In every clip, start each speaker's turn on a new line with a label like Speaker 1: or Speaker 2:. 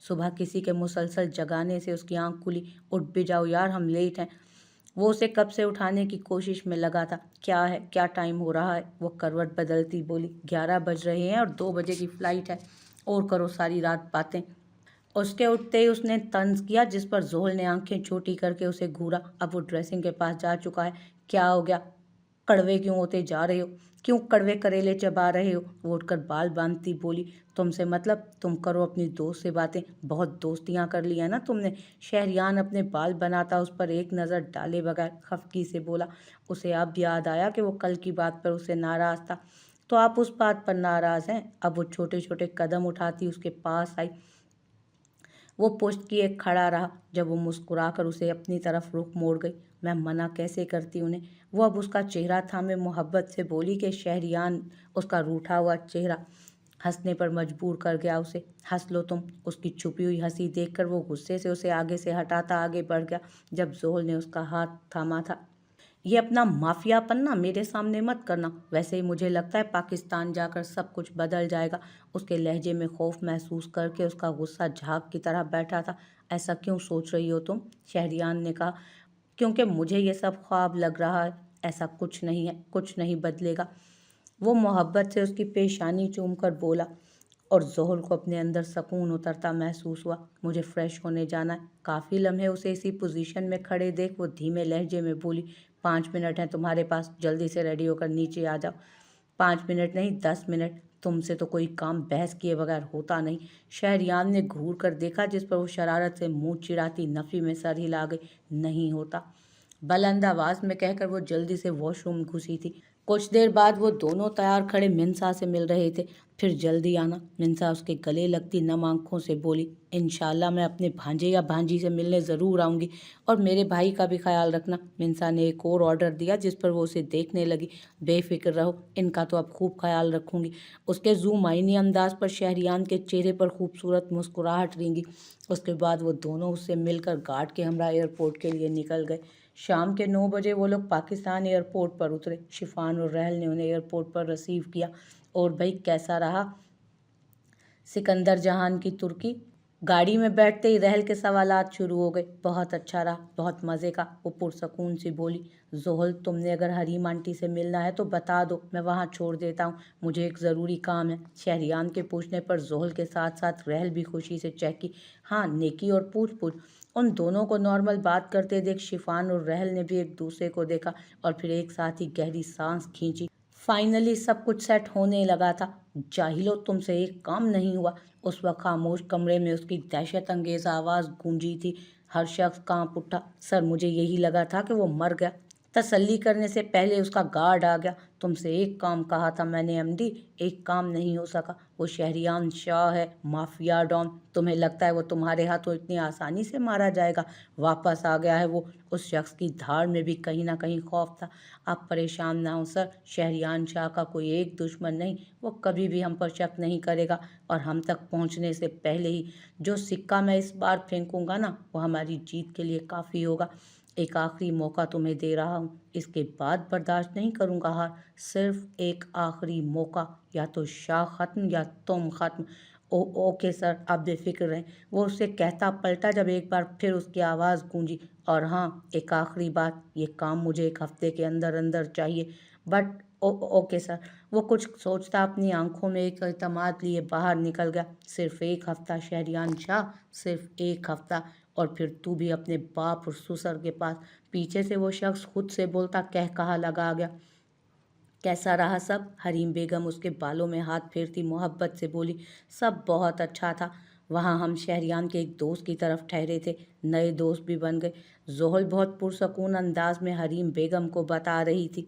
Speaker 1: صبح کسی کے مسلسل جگانے سے اس کی آنکھ کھلی۔ اٹھ بھی جاؤ یار، ہم لیٹ ہیں۔ وہ اسے کب سے اٹھانے کی کوشش میں لگا تھا۔ کیا ہے، کیا ٹائم ہو رہا ہے؟ وہ کروٹ بدلتی بولی۔ 11 بج رہے ہیں اور 2 بجے کی فلائٹ ہے۔ اور کرو ساری رات باتیں۔ اس کے اٹھتے ہی اس نے طنز کیا، جس پر زحل نے آنکھیں چھوٹی کر کے اسے گھورا۔ اب وہ ڈریسنگ کے پاس جا چکا ہے۔ کیا ہو گیا؟ کڑوے کیوں ہوتے جا رہے ہو؟ کیوں کڑوے کریلے چبا رہے ہو؟ وہ اٹھ کر بال باندھتی بولی۔ تم سے مطلب؟ تم کرو اپنی دوست سے باتیں، بہت دوستیاں کر لی ہیں نا تم نے۔ شہریان اپنے بال بناتا اس پر ایک نظر ڈالے بغیر خفگی سے بولا۔ اسے اب یاد آیا کہ وہ کل کی بات پر اسے ناراض تھا۔ تو آپ اس بات پر ناراض ہیں؟ اب وہ چھوٹے چھوٹے قدم اٹھاتی اس کے پاس آئی۔ وہ پشت کیے کھڑا رہا جب وہ مسکرا کر اسے اپنی طرف رخ موڑ گئی۔ میں منع کیسے کرتی انہیں؟ وہ اب اس کا چہرہ تھامے محبت سے بولی کہ شہریان اس کا روٹھا ہوا چہرہ ہنسنے پر مجبور کر گیا اسے۔ ہنس لو تم۔ اس کی چھپی ہوئی ہنسی دیکھ کر وہ غصے سے اسے آگے سے ہٹاتا آگے بڑھ گیا جب زحل نے اس کا ہاتھ تھاما تھا۔ یہ اپنا مافیا پننا میرے سامنے مت کرنا، ویسے ہی مجھے لگتا ہے پاکستان جا کر سب کچھ بدل جائے گا۔ اس کے لہجے میں خوف محسوس کر کے اس کا غصہ جھاگ کی طرح بیٹھا تھا۔ ایسا کیوں سوچ رہی ہو تم؟ شہریان نے کہا۔ کیونکہ مجھے یہ سب خواب لگ رہا ہے۔ ایسا کچھ نہیں ہے، کچھ نہیں بدلے گا۔ وہ محبت سے اس کی پیشانی چوم کر بولا اور زحل کو اپنے اندر سکون اترتا محسوس ہوا۔ مجھے فریش ہونے جانا ہے۔ کافی لمحے اسے اسی پوزیشن میں کھڑے دیکھ وہ دھیمے لہجے میں بولی۔ 5 منٹ ہیں تمہارے پاس، جلدی سے ریڈی ہو کر نیچے آ جاؤ۔ 5 منٹ نہیں، 10 منٹ۔ تم سے تو کوئی کام بحث کیے بغیر ہوتا نہیں۔ شہریان نے گھور کر دیکھا جس پر وہ شرارت سے منہ چڑھاتی نفی میں سر ہلا گئی۔ نہیں ہوتا، بلند آواز میں کہہ کر وہ جلدی سے واش روم گھسی تھی۔ کچھ دیر بعد وہ دونوں تیار کھڑے منسا سے مل رہے تھے۔ پھر جلدی آنا، منسا اس کے گلے لگتی نم آنکھوں سے بولی۔ انشاءاللہ میں اپنے بھانجے یا بھانجی سے ملنے ضرور آؤں گی، اور میرے بھائی کا بھی خیال رکھنا۔ منسا نے ایک اور آرڈر دیا جس پر وہ اسے دیکھنے لگی۔ بے فکر رہو، ان کا تو اب خوب خیال رکھوں گی۔ اس کے ذو معنی انداز پر شہریان کے چہرے پر خوبصورت مسکراہٹ رینگی۔ اس کے بعد وہ دونوں اس سے مل کر گارڈ کے ہمراہ ایئرپورٹ کے لیے نکل گئے۔ شام کے 9 بجے وہ لوگ پاکستان ایئرپورٹ پر اترے۔ شفان اور رحل نے انہیں ایئرپورٹ پر ریسیو کیا۔ اور بھائی کیسا رہا سکندر جہان کی ترکی؟ گاڑی میں بیٹھتے ہی رحل کے سوالات شروع ہو گئے۔ بہت اچھا رہا، بہت مزے کا، وہ پرسکون سی بولی۔ زحل تم نے اگر حریم آنٹی سے ملنا ہے تو بتا دو، میں وہاں چھوڑ دیتا ہوں، مجھے ایک ضروری کام ہے۔ شہریان کے پوچھنے پر زحل کے ساتھ ساتھ رحل بھی خوشی سے چہکی۔ ہاں نیکی اور پوچھ۔ ان دونوں کو نارمل بات کرتے دیکھ شفان اور رحل نے بھی ایک دوسرے کو دیکھا اور پھر ایک ساتھ ہی گہری سانس کھینچی۔ فائنلی سب کچھ سیٹ ہونے لگا تھا۔ جاہلو، تم سے ایک کام نہیں ہوا۔ اس وقت خاموش کمرے میں اس کی دہشت انگیز آواز گونجی تھی۔ ہر شخص کانپ اٹھا۔ سر مجھے یہی لگا تھا کہ وہ مر گیا۔ تسلی کرنے سے پہلے اس کا گارڈ آ گیا۔ تم سے ایک کام کہا تھا میں نے ایم ڈی، ایک کام نہیں ہو سکا۔ وہ شہریان شاہ ہے، مافیا ڈان۔ تمہیں لگتا ہے وہ تمہارے ہاتھوں اتنی آسانی سے مارا جائے گا؟ واپس آ گیا ہے وہ۔ اس شخص کی دھاڑ میں بھی کہیں نہ کہیں خوف تھا۔ آپ پریشان نہ ہوں سر، شہریان شاہ کا کوئی ایک دشمن نہیں، وہ کبھی بھی ہم پر شک نہیں کرے گا، اور ہم تک پہنچنے سے پہلے ہی جو سکہ میں اس بار پھینکوں گا نا، وہ ہماری جیت کے لیے کافی ہوگا۔ ایک آخری موقع تمہیں دے رہا ہوں، اس کے بعد برداشت نہیں کروں گا ہار۔ صرف ایک آخری موقع، یا تو شاہ ختم یا تم ختم۔ اوکے سر، آپ بے فکر رہیں، وہ اسے کہتا پلٹا جب ایک بار پھر اس کی آواز گونجی۔ اور ہاں ایک آخری بات، یہ کام مجھے 1 ہفتے کے اندر اندر چاہیے۔ But okay sir. وہ کچھ سوچتا اپنی آنکھوں میں ایک اعتماد لیے باہر نکل گیا۔ صرف 1 ہفتہ شہریان شاہ، صرف 1 ہفتہ، اور پھر تو بھی اپنے باپ اور سسر کے پاس۔ پیچھے سے وہ شخص خود سے بولتا کہہ کہا لگا گیا۔ کیسا رہا سب؟ حریم بیگم اس کے بالوں میں ہاتھ پھیرتی محبت سے بولی۔ سب بہت اچھا تھا۔ وہاں ہم شہریان کے ایک دوست کی طرف ٹھہرے تھے، نئے دوست بھی بن گئے۔ زحل بہت پرسکون انداز میں حریم بیگم کو بتا رہی تھی،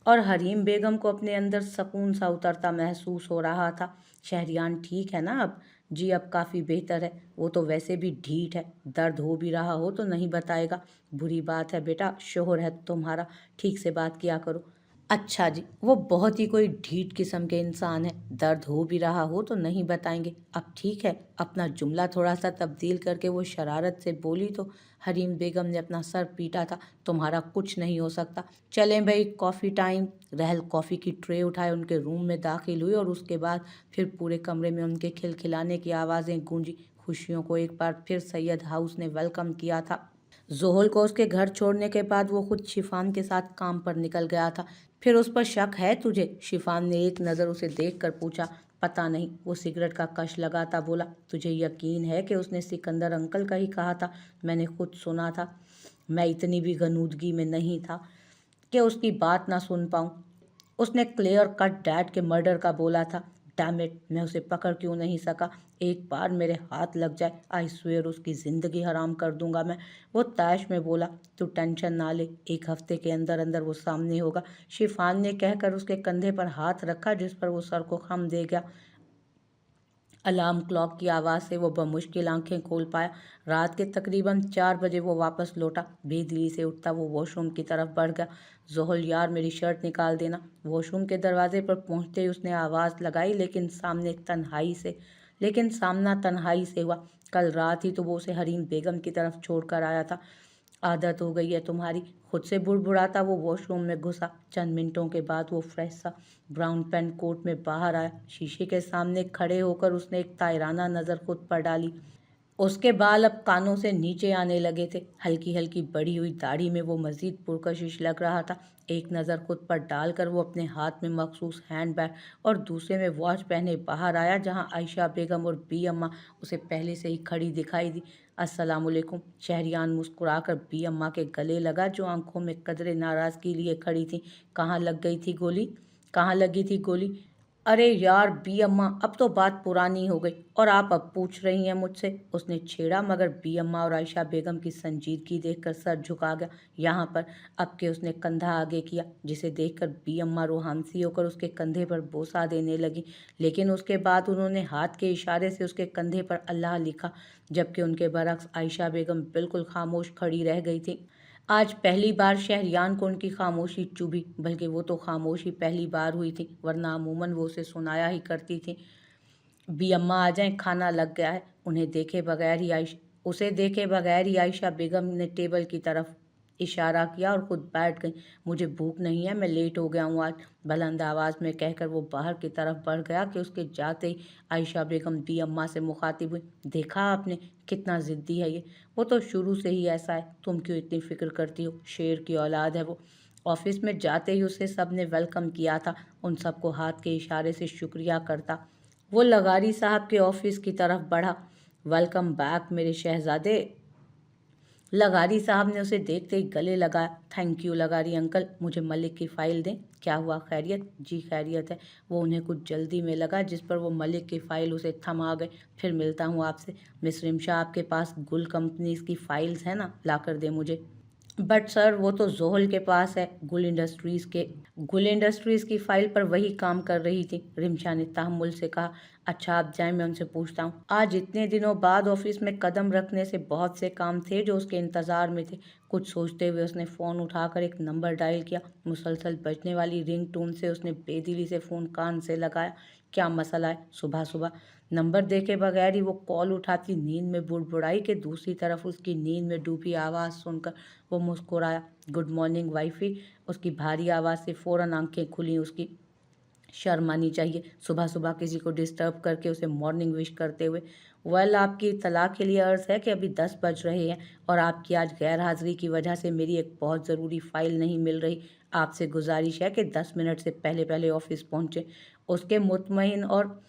Speaker 1: اور حریم بیگم کو اپنے اندر سکون سا اترتا محسوس ہو رہا تھا۔ شہریان ٹھیک ہے نا اب؟ جی اب کافی بہتر ہے۔ وہ تو ویسے بھی ڈھیٹ ہے، درد ہو بھی رہا ہو تو نہیں بتائے گا۔ بری بات ہے بیٹا، شوہر ہے تمہارا، ٹھیک سے بات کیا کرو۔ اچھا جی، وہ بہت ہی کوئی ڈھیٹ قسم کے انسان ہے، درد ہو بھی رہا ہو تو نہیں بتائیں گے۔ اب ٹھیک ہے؟ اپنا جملہ تھوڑا سا تبدیل کر کے وہ شرارت سے بولی تو حریم بیگم نے اپنا سر پیٹا تھا۔ تمہارا کچھ نہیں ہو سکتا۔ چلیں بھائی کافی ٹائم۔ رحل کافی کی ٹرے اٹھائے ان کے روم میں داخل ہوئی، اور اس کے بعد پھر پورے کمرے میں ان کے کھلکھلانے کی آوازیں گونجی۔ खुशियों को एक बार फिर सैयद हाउस ने वेलकम किया था। जोहल को उसके घर छोड़ने के बाद वो खुद शिफान के साथ काम पर निकल गया था। फिर उस पर शक है तुझे? शिफान ने एक नज़र उसे देखकर पूछा। पता नहीं, वो सिगरेट का कश लगाता बोला। तुझे यकीन है कि उसने सिकंदर अंकल का ही कहा था? मैंने खुद सुना था। मैं इतनी भी गनूदगी में नहीं था कि उसकी बात ना सुन पाऊँ। उसने क्लियर कट डैड के मर्डर का बोला था। डैम इट, मैं उसे पकड़ क्यों नहीं सका? एक बार मेरे हाथ लग जाए, आई स्वेयर उसकी ज़िंदगी हराम कर दूंगा मैं। वो तैश में बोला। तू टेंशन ना ले, एक हफ्ते के अंदर अंदर वो सामने होगा। शिफान ने कहकर उसके कंधे पर हाथ रखा जिस पर वो सर को खम दे गया। अलार्म क्लॉक की आवाज़ से वो बमुश्किल आंखें खोल पाया। रात के तकरीबन 4 बजे वो वापस लौटा। बेदिली से उठता वो वॉशरूम की तरफ बढ़ गया। जोहल यार, मेरी शर्ट निकाल देना। वॉशरूम के दरवाजे पर पहुंचते ही उसने आवाज़ लगाई, लेकिन सामना तन्हाई से हुआ। कल रात ही तो वो उसे हरीम बेगम की तरफ छोड़कर आया था। आदत हो गई है तुम्हारी, खुद से बुड़बुड़ाता वो वॉशरूम में घुसा। चंद मिनटों के बाद वो फ्रेश सा ब्राउन पेंट कोट में बाहर आया। शीशे के सामने खड़े होकर उसने एक तायराना नज़र खुद पर डाली। उसके बाल अब कानों से नीचे आने लगे थे। हल्की हल्की बढ़ी हुई दाढ़ी में वो मजीद पुरकशिश लग रहा था। एक नज़र खुद पर डालकर वो अपने हाथ में मखसूस हैंड बैग और दूसरे में वॉच पहने बाहर आया, जहां आयशा बेगम और बी अम्मा उसे पहले से ही खड़ी दिखाई दी। अस्सलामुअलैकुम। शहरियान मुस्कुराकर बी अम्मा के गले लगा, जो आंखों में कदरे नाराज़गी लिए खड़ी थी। कहाँ लग गई थी गोली? कहाँ लगी थी गोली? अरे यार बी अम्मा, अब तो बात पुरानी हो गई और आप अब पूछ रही हैं मुझसे? उसने छेड़ा, मगर बी अम्मा और आयशा बेगम की संजीदगी देखकर सर झुका गया। यहाँ पर अब के उसने कंधा आगे किया, जिसे देखकर बी अम्मा रूहानसी होकर उसके कंधे पर बोसा देने लगी, लेकिन उसके बाद उन्होंने हाथ के इशारे से उसके कंधे पर अल्लाह लिखा, जबकि उनके बरक्स आयशा बेगम बिल्कुल खामोश खड़ी रह गई थी। आज पहली बार शहरियान को उनकी खामोशी चुभी, बल्कि वो तो खामोशी पहली बार हुई थी, वरना अमूमन वो उसे सुनाया ही करती थी। बी अम्मा आ जाएं, खाना लग गया है। उसे देखे बगैर ही आयशा बेगम ने टेबल की तरफ इशारा किया और खुद बैठ गई। मुझे भूख नहीं है, मैं लेट हो गया हूँ आज, बुलंद आवाज़ में कहकर वो बाहर की तरफ बढ़ गया कि उसके जाते ही आयशा बेगम बी अम्मा से मुखातिब हुई। देखा आपने, कितना ज़िद्दी है ये। वो तो शुरू से ही ऐसा है, तुम क्यों इतनी फ़िक्र करती हो? शेर की औलाद है वो। ऑफिस में जाते ही उसे सब ने वेलकम किया था, उन सबको हाथ के इशारे से शुक्रिया करता। वो लगारी साहब के ऑफिस की तरफ बढ़ा। वेलकम बैक मेरे शहजादे। लगारी साहब ने उसे देखते ही गले लगाया। थैंक यू लगारी अंकल, मुझे मलिक की फ़ाइल दें। क्या हुआ, खैरियत? जी खैरियत है। वो उन्हें कुछ जल्दी में लगा, जिस पर वो मलिक की फ़ाइल उसे थमा गए। फिर मिलता हूँ आपसे। मिस रिमशा, आपके पास गुल कंपनीज की फ़ाइल्स हैं ना? ला कर दे मुझे। बट सर, वो तो जोहल के पास है। गुल इंडस्ट्रीज़ की फ़ाइल पर वही काम कर रही थी, रिमशा ने तहम्मुल से कहा। अच्छा आप जाएं, मैं उनसे पूछता हूँ। आज इतने दिनों बाद ऑफिस में कदम रखने से बहुत से काम थे जो उसके इंतज़ार में थे। कुछ सोचते हुए उसने फ़ोन उठाकर एक नंबर डायल किया। मुसलसल बजने वाली रिंग टोन से उसने बेदिली से फ़ोन कान से लगाया। क्या मसला है सुबह सुबह? नंबर देखे बगैर ही वो कॉल उठाती नींद में बुड़बुड़ाई कि दूसरी तरफ उसकी नींद में डूबी आवाज़ सुनकर वो मुस्कुराया। Good morning wifey. उसकी भारी आवाज़ से फ़ौरन आंखें खुली उसकी। शर्म आनी चाहिए सुबह सुबह किसी को डिस्टर्ब करके उसे मॉर्निंग विश करते हुए। वेल, आपकी इत्तला के लिए अर्ज़ है कि अभी 10 बज रहे हैं और आपकी आज गैर हाज़िरी की वजह से मेरी एक बहुत ज़रूरी फ़ाइल नहीं मिल रही। आपसे गुजारिश है कि 10 मिनट से पहले पहले ऑफिस पहुँचें। उसके मुतमईन और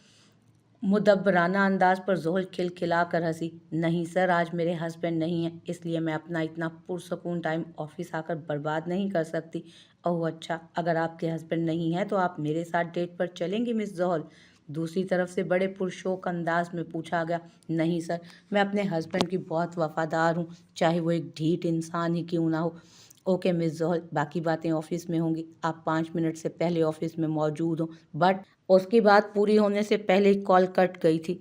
Speaker 1: मुदब्बराना अंदाज पर जोहल खिलखिलाकर हंसी। नहीं सर, आज मेरे हस्बैंड नहीं हैं, इसलिए मैं अपना इतना पुरसकून टाइम ऑफिस आकर बर्बाद नहीं कर सकती। ओह अच्छा, अगर आपके हस्बैंड नहीं हैं तो आप मेरे साथ डेट पर चलेंगी मिस जोहल? दूसरी तरफ से बड़े पुरशौक अंदाज में पूछा गया। नहीं सर, मैं अपने हस्बैंड की बहुत वफादार हूँ, चाहे वो एक ढीठ इंसान ही क्यों ना हो। ओके मिस जोहल, बाकी बातें ऑफिस में होंगी, आप 5 मिनट से पहले ऑफिस में मौजूद हो। बट उसकी बात पूरी होने से पहले ही कॉल कट गई थी।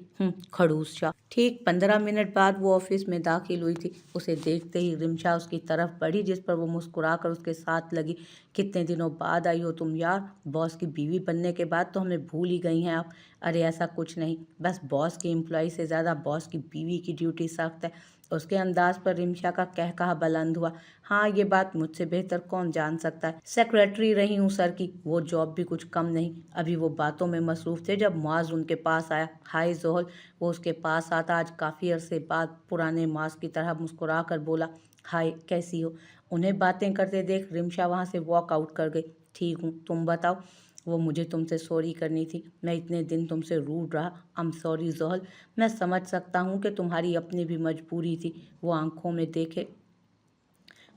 Speaker 1: खड़ूस शाह। ठीक 15 मिनट बाद वो ऑफिस में दाखिल हुई थी। उसे देखते ही रिमशा उसकी तरफ बढ़ी, जिस पर वो मुस्कुराकर उसके साथ लगी। कितने दिनों बाद आई हो तुम यार? बॉस की बीवी बनने के बाद तो हमें भूल ही गई हैं आप। अरे ऐसा कुछ नहीं, बस बॉस की एम्प्लॉय से ज़्यादा बॉस की बीवी की ड्यूटी सख्त है। उसके अंदाज पर रिमशा का कहकहा बुलंद हुआ। हाँ, ये बात मुझसे बेहतर कौन जान सकता है। सेक्रेटरी रही हूँ सर की, वो जॉब भी कुछ कम नहीं। अभी वो बात बातों में मसरूफ़ थे जब मुआज़ उनके पास आया। हाय ज़ोहल। वो उसके पास आता आज काफ़ी अरसे बाद पुराने मुआज़ की तरह मुस्कुरा कर बोला, हाय कैसी हो। उन्हें बातें करते देख रिमशा वहाँ से वॉक आउट कर गई। ठीक हूँ, तुम बताओ। वो मुझे तुमसे सॉरी करनी थी, मैं इतने दिन तुमसे रूड रहा। I am sorry Zohal. मैं समझ सकता हूँ कि तुम्हारी अपनी भी मजबूरी थी।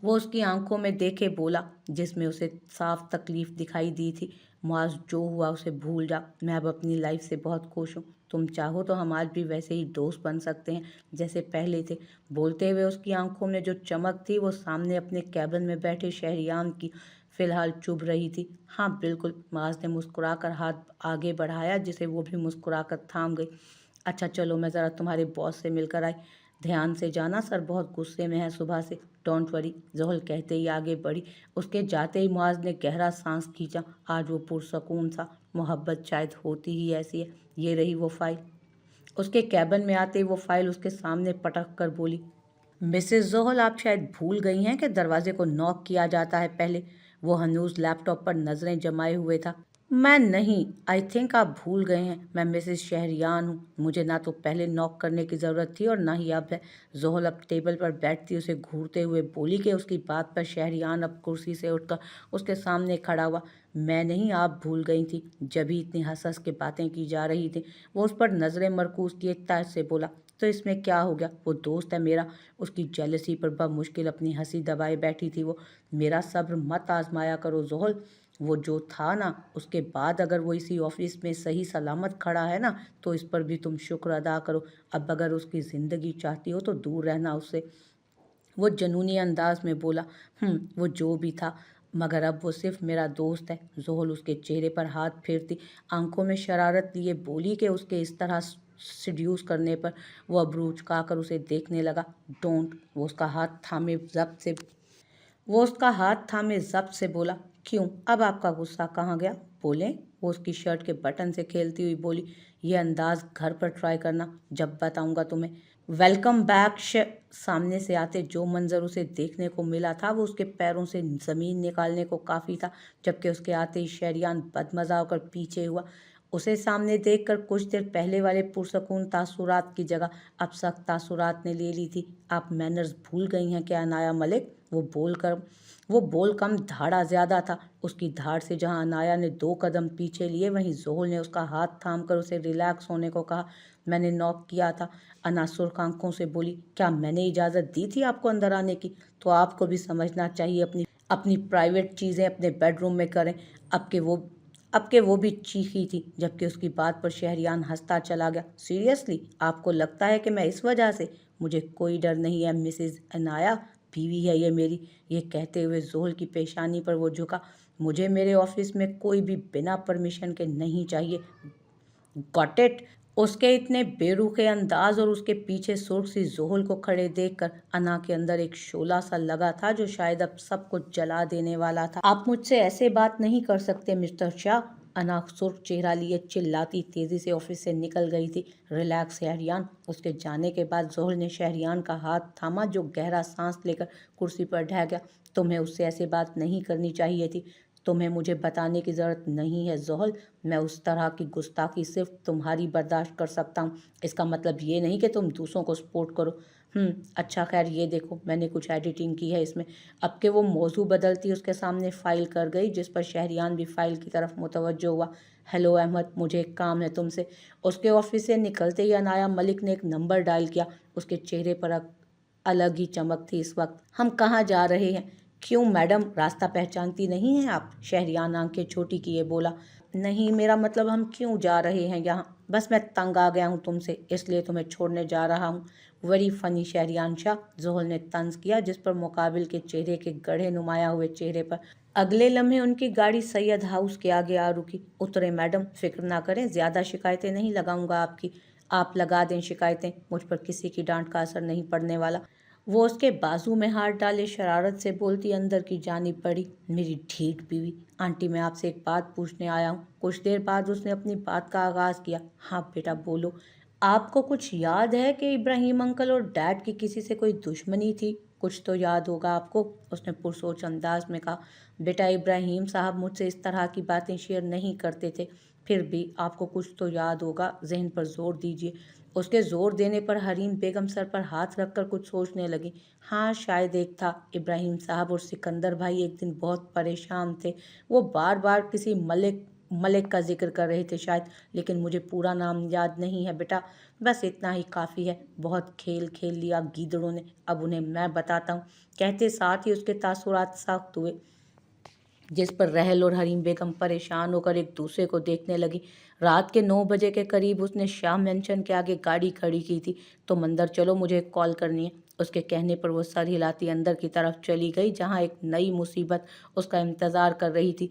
Speaker 1: वो उसकी आंखों में देखे बोला, जिसमें उसे साफ तकलीफ दिखाई दी थी। मुआज़, जो हुआ उसे भूल जा। मैं अब अपनी लाइफ से बहुत खुश हूँ। तुम चाहो तो हम आज भी वैसे ही दोस्त बन सकते हैं जैसे पहले थे। बोलते हुए उसकी आंखों में जो चमक थी वो सामने अपने कैबिन में बैठे शहरियार की फिलहाल चुभ रही थी। हाँ बिल्कुल। मुआज़ ने मुस्कुराकर हाथ आगे बढ़ाया, जिसे वो भी मुस्कुराकर थाम गई। अच्छा चलो, मैं ज़रा तुम्हारे बॉस से मिलकर आई। ध्यान से जाना, सर बहुत गुस्से में है सुबह से। डोंट वरी, ज़ोहल कहते ही आगे बढ़ी। उसके जाते ही मुआज़ ने गहरा सांस खींचा। आज वो पुरसकून सा। मोहब्बत शायद होती ही ऐसी है। ये रही वो फाइल। उसके कैबिन में आते ही वो फाइल उसके सामने पटक कर बोली, मिसेस ज़ोहल, आप शायद भूल गई हैं कि दरवाजे को नॉक किया जाता है पहले। वो हनूज लैपटॉप पर नज़रें जमाए हुए था। मैं नहीं, आई थिंक आप भूल गए हैं। मैं मिसेस शहरियान हूँ। मुझे ना तो पहले नॉक करने की ज़रूरत थी और ना ही अब है। ज़ोहल अब टेबल पर बैठती उसे घूरते हुए बोली कि उसकी बात पर शहरियान अब कुर्सी से उठकर उसके सामने खड़ा हुआ। मैं नहीं, आप भूल गई थी। जब ही इतनी हंस हंस के बातें की जा रही थी, वो उस पर नज़रें मरकूज किए तर्ज से बोला, तो इसमें क्या हो गया, वो दोस्त है मेरा। उसकी जेलसी पर बमुश्किल अपनी हंसी दबाए बैठी थी वो। मेरा सब्र मत आजमाया करो ज़ोहल। वो जो था ना, उसके बाद अगर वो इसी ऑफिस में सही सलामत खड़ा है ना, तो इस पर भी तुम शुक्र अदा करो। अब अगर उसकी ज़िंदगी चाहती हो तो दूर रहना उससे। वो जनूनी अंदाज में बोला, वो जो भी था, मगर अब वो सिर्फ मेरा दोस्त है। ज़ोहल उसके चेहरे पर हाथ फेरती आंखों में शरारत लिए बोली कि उसके इस तरह सिड्यूस करने पर वो अबरू उचकाकर उसे देखने लगा। डोंट। वो उसका हाथ थामे जब्त से बोला, क्यों, अब आपका गुस्सा कहाँ गया, बोलें। वो उसकी शर्ट के बटन से खेलती हुई बोली, ये अंदाज घर पर ट्राई करना, जब बताऊंगा तुम्हें। Welcome back. सामने से आते जो मंजर उसे देखने को मिला था वो उसके पैरों से ज़मीन निकालने को काफ़ी था। जबकि उसके आते ही शहरियान बदमज़ा होकर पीछे हुआ। उसे सामने देखकर कुछ देर पहले वाले पुरसकून तासुरात की जगह अब सख्त तासुरात ने ले ली थी। आप मैनर्स भूल गई हैं क्या अनाया मलिक। वो बोल कम, धाड़ा ज्यादा था। उसकी धाड़ से जहां अनाया ने 2 कदम पीछे लिए, वहीं ज़ोहल ने उसका हाथ थामकर उसे रिलैक्स होने को कहा। मैंने नॉक किया था। अना सुर्ख आंखों से बोली, क्या मैंने इजाज़त दी थी आपको अंदर आने की। तो आपको भी समझना चाहिए, अपनी अपनी प्राइवेट चीज़ें अपने बेडरूम में करें। अब के वो भी चीखी थी, जबकि उसकी बात पर शहरियान हंसता चला गया। सीरियसली, आपको लगता है कि मैं इस वजह से। मुझे कोई डर नहीं है मिसेज अनाया, बीवी है ये मेरी। ये कहते हुए ज़ोहल की पेशानी पर वो झुका। मुझे मेरे ऑफिस में कोई भी बिना परमिशन के नहीं चाहिए। Got it. उसके इतने बेरुखे अंदाज और उसके पीछे सुर्ख सी ज़ोहल को खड़े देखकर अना के अंदर एक शोला सा लगा था जो शायद अब सब कुछ जला देने वाला था। आप मुझसे ऐसे बात नहीं कर सकते मिस्टर शाह। अना सुर्ख चेहरा लिए चिल्लाती तेजी से ऑफिस से निकल गई थी। रिलैक्स शहरियान। उसके जाने के बाद ज़ोहल ने शहरियान का हाथ थामा, जो गहरा सांस लेकर कुर्सी पर ढह गया। तुम्हें उससे ऐसे बात नहीं करनी चाहिए थी। तुम्हें मुझे बताने की ज़रूरत नहीं है ज़ोहल। मैं उस तरह की गुस्ताखी सिर्फ तुम्हारी बर्दाश्त कर सकता हूँ। इसका मतलब ये नहीं कि तुम दूसरों को सपोर्ट करो। अच्छा खैर, ये देखो, मैंने कुछ एडिटिंग की है इसमें। अब के वो मौजू बदलती उसके सामने फ़ाइल कर गई, जिस पर शहरियान भी फ़ाइल की तरफ मुतवज्जो हुआ। हेलो अहमद, मुझे एक काम है तुमसे। उसके ऑफिस से निकलते ही अनाया मलिक ने एक नंबर डायल किया। उसके चेहरे पर अलग ही चमक थी इस वक्त। हम कहाँ जा रहे हैं। क्यों मैडम, रास्ता पहचानती नहीं हैं आप। शहरियान आंखें छोटी किए बोला, नहीं, मेरा मतलब हम क्यों जा रहे हैं यहाँ। बस मैं तंग आ गया हूँ तुमसे, इसलिए तुम्हें छोड़ने जा रहा हूँ। वेरी फनी शहरियान शाह, ज़ोहल ने तंज किया, जिस पर मुकाबिल के चेहरे के गढ़े नुमाया हुए चेहरे पर अगले लम्हे उनकी गाड़ी सैयद हाउस के आगे आ रुकी। उतरे मैडम, फिक्र ना करें, ज़्यादा शिकायतें नहीं लगाऊंगा आपकी। आप लगा दें शिकायतें, मुझ पर किसी की डांट का असर नहीं पड़ने वाला। वो उसके बाजू में हाथ डाले शरारत से बोलती अंदर की जानिब बढ़ी। मेरी ढीठ बीवी, आंटी मैं आपसे एक बात पूछने आया हूँ। कुछ देर बाद उसने अपनी बात का आगाज़ किया। हाँ बेटा बोलो। आपको कुछ याद है कि इब्राहिम अंकल और डैड की किसी से कोई दुश्मनी थी। कुछ तो याद होगा आपको, उसने पुरसोच अंदाज में कहा। बेटा, इब्राहिम साहब मुझसे इस तरह की बातें शेयर नहीं करते थे। پھر بھی آپ کو کچھ تو یاد ہوگا، ذہن پر زور دیجیے۔ اس کے زور دینے پر حریم بیگم سر پر ہاتھ رکھ کر کچھ سوچنے لگی۔ ہاں شاید ایک تھا، ابراہیم صاحب اور سکندر بھائی ایک دن بہت پریشان تھے، وہ بار بار کسی ملک کا ذکر کر رہے تھے شاید، لیکن مجھے پورا نام یاد نہیں ہے بیٹا، بس اتنا ہی کافی ہے، بہت کھیل کھیل لیا گیدڑوں نے، اب انہیں میں بتاتا ہوں، کہتے ساتھ ہی اس کے تاثرات سخت ہوئے، جس پر رحل اور حریم بیگم پریشان ہو کر ایک دوسرے کو دیکھنے لگی۔ رات کے 9 بجے کے قریب اس نے شاہ مینشن کے آگے گاڑی کھڑی کی تھی۔ تم اندر چلو، مجھے ایک کال کرنی ہے۔ اس کے کہنے پر وہ سر ہلاتی اندر کی طرف چلی گئی، جہاں ایک نئی مصیبت اس کا انتظار کر رہی تھی۔